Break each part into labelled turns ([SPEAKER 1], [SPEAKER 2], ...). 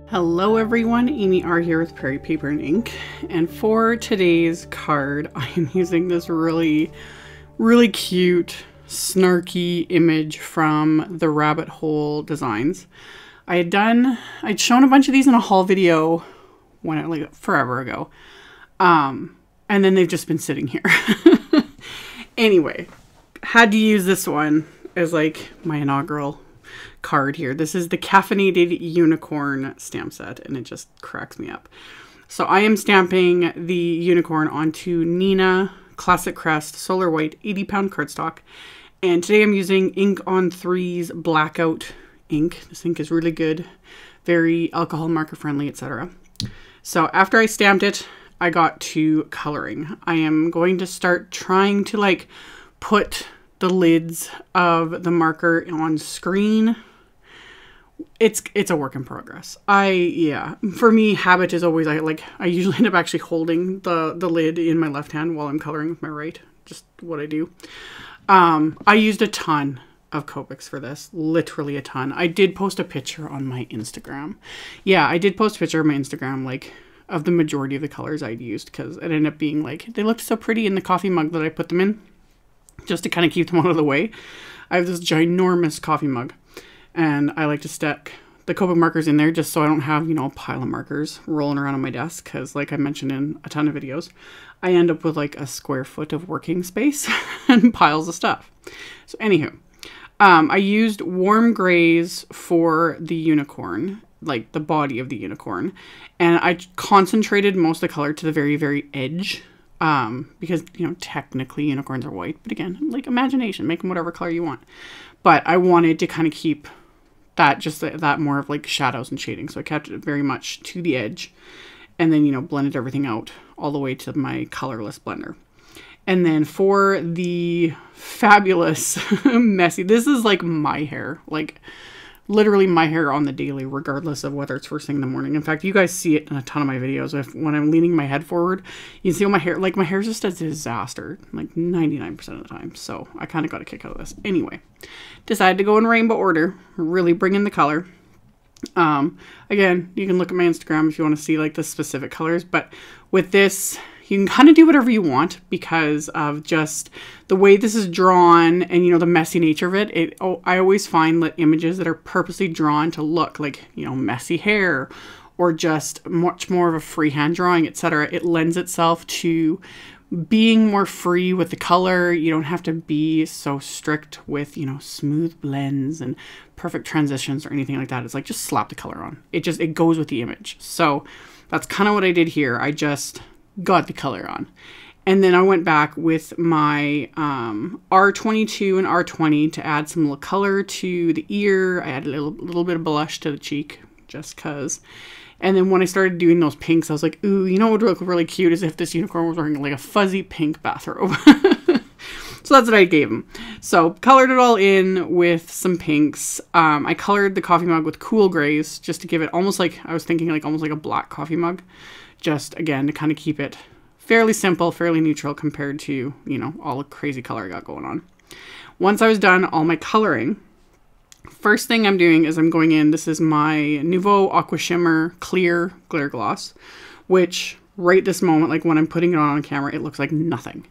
[SPEAKER 1] Hello everyone, AmyR here with Prairie Paper and Ink, and for today's card I am using this really cute snarky image from the Rabbit Hole Designs. I'd shown a bunch of these in a haul video like forever ago, and then they've just been sitting here. Anyway, had to use this one as like my inaugural card here. This is the Caffeinated Unicorn stamp set, and it just cracks me up. So I am stamping the unicorn onto Neenah Classic Crest Solar White 80-pound cardstock, and today I'm using Ink on 3's Blackout ink. This ink is really good, very alcohol marker friendly, etc. So after I stamped it, I got to coloring. I am going to start trying to like put the lids of the marker on screen. It's a work in progress. For me, habit is always, I usually end up actually holding the lid in my left hand while I'm coloring with my right. Just what I do. I used a ton of Copics for this, literally a ton. I did post a picture on my Instagram. Yeah, I did post a picture on my Instagram, like, of the majority of the colors I'd used, because it ended up being like, they looked so pretty in the coffee mug that I put them in, just to kind of keep them out of the way. I have this ginormous coffee mug, and I like to stack the Copic markers in there just so I don't have, you know, a pile of markers rolling around on my desk, because like I mentioned in a ton of videos, I end up with like a square foot of working space and piles of stuff. So anywho, I used warm grays for the unicorn, like the body of the unicorn, and I concentrated most of the color to the very edge, because, you know, technically unicorns are white, but again, like imagination, make them whatever color you want. But I wanted to kind of keep that, just that more of like shadows and shading, so I kept it very much to the edge, and then, you know, blended everything out all the way to my colorless blender. And then for the fabulous messy, this is like my hair, like literally my hair on the daily, regardless of whether it's first thing in the morning. In fact, you guys see it in a ton of my videos. When I'm leaning my head forward, you can see my hair, like my hair's just a disaster, like 99% of the time. So I kind of got a kick out of this. Anyway, decided to go in rainbow order, really bring in the color. Again, you can look at my Instagram if you want to see like the specific colors, but with this, you can kind of do whatever you want because of just the way this is drawn and, you know, the messy nature of it. I always find that images that are purposely drawn to look like, you know, messy hair or just much more of a freehand drawing, etc., it lends itself to being more free with the color. You don't have to be so strict with, you know, smooth blends and perfect transitions or anything like that. It's like, just slap the color on. It goes with the image. So that's kind of what I did here. I just got the color on. And then I went back with my R22 and R20 to add some little color to the ear. I added a little bit of blush to the cheek, just cause. And then when I started doing those pinks, I was like, ooh, you know what would look really cute is if this unicorn was wearing like a fuzzy pink bathrobe. So that's what I gave him. So colored it all in with some pinks. I colored the coffee mug with cool grays just to give it almost like, I was thinking like almost like a black coffee mug. Just again, to kind of keep it fairly simple, fairly neutral compared to, you know, all the crazy color I got going on. Once I was done all my coloring, first thing I'm doing is I'm going in, this is my Nouveau Aqua Shimmer Clear Glitter Gloss, which right this moment, like when I'm putting it on camera, it looks like nothing.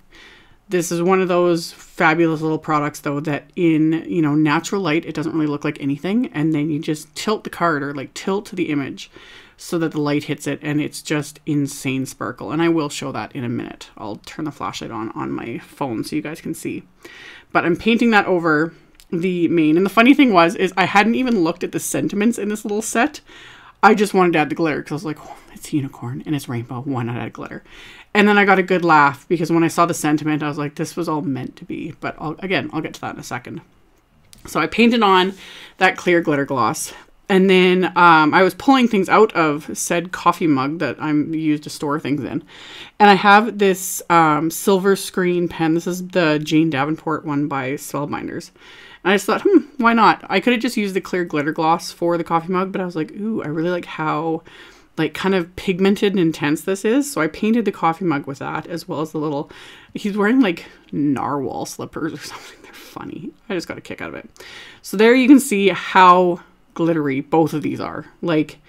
[SPEAKER 1] This is one of those fabulous little products though that in, you know, natural light, it doesn't really look like anything. And then you just tilt the card or like tilt to the image so that the light hits it and it's just insane sparkle. And I will show that in a minute. I'll turn the flashlight on my phone so you guys can see. But I'm painting that over the main. And the funny thing is I hadn't even looked at the sentiments in this little set. I just wanted to add the glitter because I was like, oh, it's unicorn and it's rainbow. Why not add glitter? And then I got a good laugh because when I saw the sentiment, I was like, this was all meant to be. But I'll get to that in a second. So I painted on that clear glitter gloss. And then I was pulling things out of said coffee mug that I'm used to store things in. And I have this silver screen pen. This is the Jane Davenport one by Spellbinders. And I just thought, why not? I could have just used the clear glitter gloss for the coffee mug, but I was like, ooh, I really like how like kind of pigmented and intense this is. So I painted the coffee mug with that, as well as the little, he's wearing like narwhal slippers or something. They're funny. I just got a kick out of it. So there you can see how glittery both of these are. Like,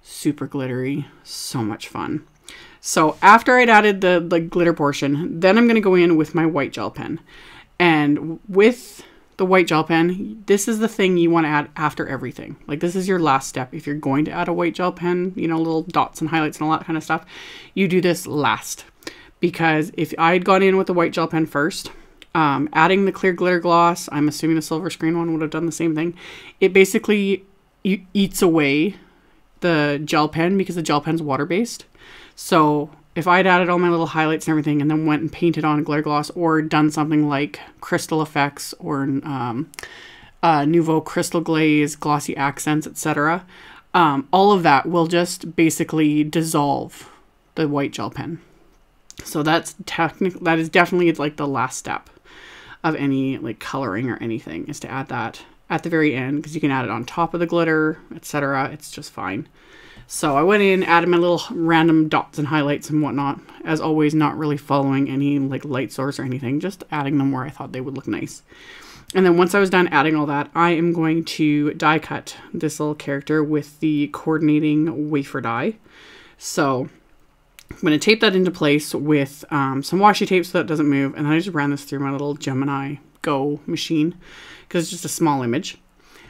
[SPEAKER 1] super glittery, so much fun. So after I'd added the glitter portion, then I'm going to go in with my white gel pen. And with the white gel pen, this is the thing you want to add after everything. Like, this is your last step. If you're going to add a white gel pen, you know, little dots and highlights and all that kind of stuff, you do this last. Because if I'd gone in with the white gel pen first, adding the clear glitter gloss, I'm assuming the silver screen one would have done the same thing. It basically eats away the gel pen because the gel pen's water-based. So if I'd added all my little highlights and everything and then went and painted on glitter gloss or done something like Crystal Effects or Nouveau Crystal Glaze, Glossy Accents, etc., all of that will just basically dissolve the white gel pen. So that is definitely like the last step of any like coloring or anything, is to add that at the very end, because you can add it on top of the glitter, etc. It's just fine. So I went in, added my little random dots and highlights and whatnot. As always, not really following any like light source or anything, just adding them where I thought they would look nice. And then once I was done adding all that, I am going to die cut this little character with the coordinating wafer die. So I'm going to tape that into place with some washi tape so that it doesn't move. And then I just ran this through my little Gemini Go machine because it's just a small image.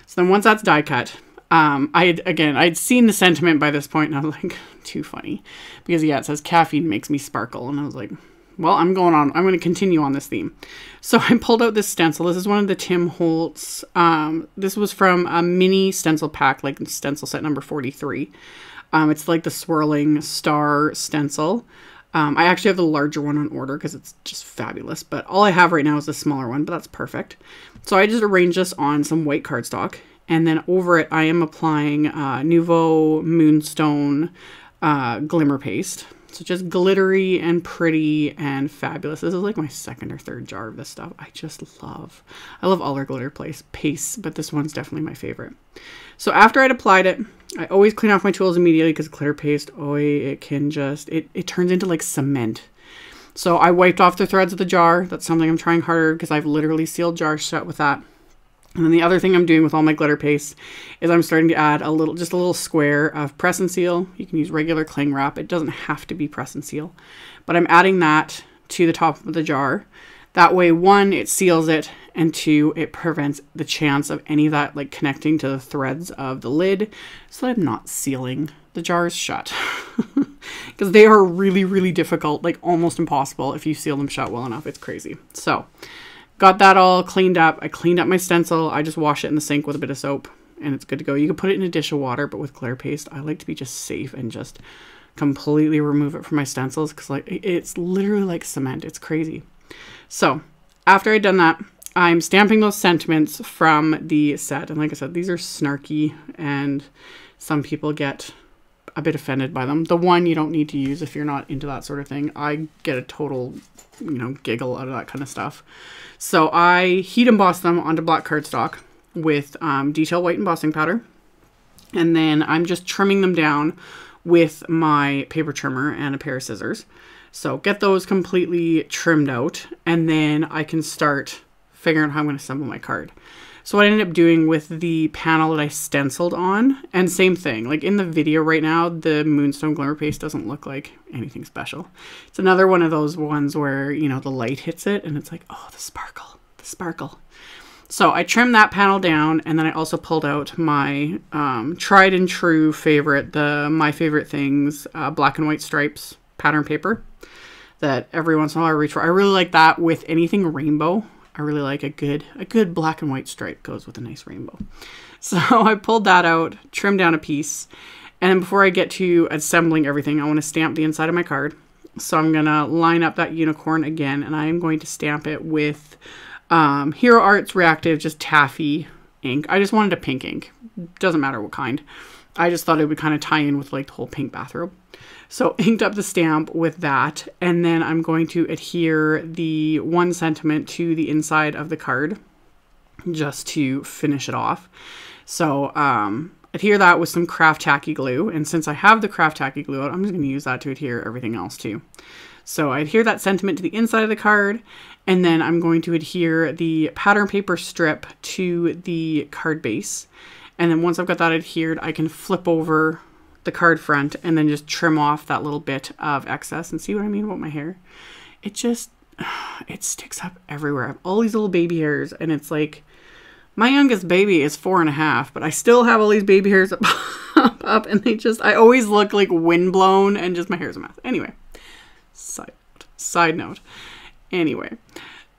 [SPEAKER 1] So then once that's die cut, I'd seen the sentiment by this point and I was like, too funny. Because yeah, it says caffeine makes me sparkle. And I was like, well, I'm going to continue on this theme. So I pulled out this stencil. This is one of the Tim Holtz. This was from a mini stencil pack, like stencil set number 43. It's like the swirling star stencil. I actually have the larger one on order because it's just fabulous. But all I have right now is the smaller one, but that's perfect. So I just arranged this on some white cardstock. And then over it, I am applying Nuvo Moonstone Glimmer paste. So just glittery and pretty and fabulous. This is like my second or third jar of this stuff. I love all our glitter pastes, but this one's definitely my favorite. So after I'd applied it, I always clean off my tools immediately because glitter paste, it can just, it turns into like cement. So I wiped off the threads of the jar. That's something I'm trying harder because I've literally sealed jars shut with that. And then the other thing I'm doing with all my glitter paste is I'm starting to add just a little square of press and seal. You can use regular cling wrap. It doesn't have to be press and seal, but I'm adding that to the top of the jar. That way, one, it seals it, and two, it prevents the chance of any of that like connecting to the threads of the lid, so that I'm not sealing the jars shut. Because they are really, really difficult, like almost impossible if you seal them shut well enough. It's crazy. So got that all cleaned up. I cleaned up my stencil. I just wash it in the sink with a bit of soap and it's good to go. You can put it in a dish of water, but with glitter paste, I like to be just safe and just completely remove it from my stencils because like it's literally like cement. It's crazy. So after I'd done that, I'm stamping those sentiments from the set. And like I said, these are snarky and some people get a bit offended by them. The one you don't need to use if you're not into that sort of thing. I get a total, giggle out of that kind of stuff. So I heat emboss them onto black cardstock with detail white embossing powder. And then I'm just trimming them down with my paper trimmer and a pair of scissors. So get those completely trimmed out and then I can start figuring out how I'm going to assemble my card. So what I ended up doing with the panel that I stenciled on, and same thing, like in the video right now, the Moonstone Glimmer Paste doesn't look like anything special. It's another one of those ones where, the light hits it and it's like, oh, the sparkle. So I trimmed that panel down and then I also pulled out my tried and true favorite, My Favorite Things black and white stripes pattern paper that every once in a while I reach for. I really like that with anything rainbow. I really like a good black and white stripe goes with a nice rainbow. So I pulled that out, trimmed down a piece, and then before I get to assembling everything, I want to stamp the inside of my card. So I'm going to line up that unicorn again, and I am going to stamp it with Hero Arts Reactive, just taffy ink. I just wanted a pink ink. Doesn't matter what kind. I just thought it would kind of tie in with like the whole pink bathrobe. So inked up the stamp with that, and then I'm going to adhere the one sentiment to the inside of the card just to finish it off. So adhere that with some craft tacky glue, and since I have the craft tacky glue out, I'm just going to use that to adhere everything else too. So I adhere that sentiment to the inside of the card, and then I'm going to adhere the pattern paper strip to the card base. And then once I've got that adhered, I can flip over the card front and then just trim off that little bit of excess. And see what I mean about my hair? It just, it sticks up everywhere. I have all these little baby hairs, and it's like, my youngest baby is 4.5, but I still have all these baby hairs up, and they just, I always look like windblown, and just my hair's a mess. Anyway, side note. Anyway,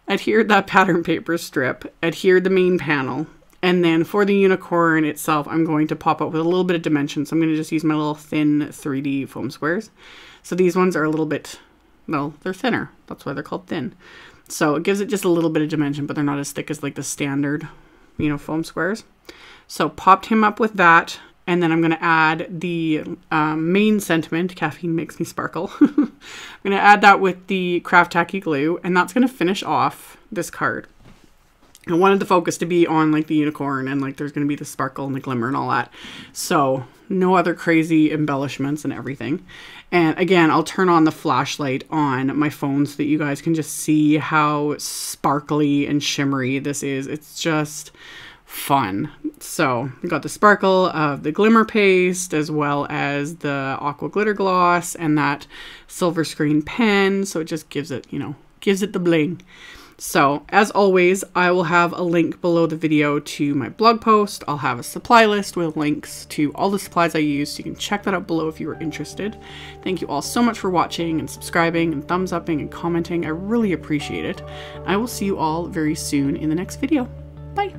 [SPEAKER 1] adhered that pattern paper strip, adhered the main panel, and then for the unicorn itself, I'm going to pop up with a little bit of dimension. So I'm going to just use my little thin 3D foam squares. So these ones are a little bit, well, they're thinner. That's why they're called thin. So it gives it just a little bit of dimension, but they're not as thick as like the standard, you know, foam squares. So popped him up with that. And then I'm going to add the main sentiment, Caffeine Makes Me Sparkle. I'm going to add that with the Craft Tacky glue, and that's going to finish off this card. I wanted the focus to be on like the unicorn, and like there's going to be the sparkle and the glimmer and all that. So no other crazy embellishments and everything. And again, I'll turn on the flashlight on my phone so that you guys can just see how sparkly and shimmery this is. It's just fun. So we got the sparkle of the glimmer paste, as well as the aqua glitter gloss and that silver screen pen. So it just gives it, you know, gives it the bling. So as always, I will have a link below the video to my blog post. I'll have a supply list with links to all the supplies I use, so you can check that out below if you are interested. Thank you all so much for watching and subscribing and thumbs upping and commenting. I really appreciate it. I will see you all very soon in the next video. Bye.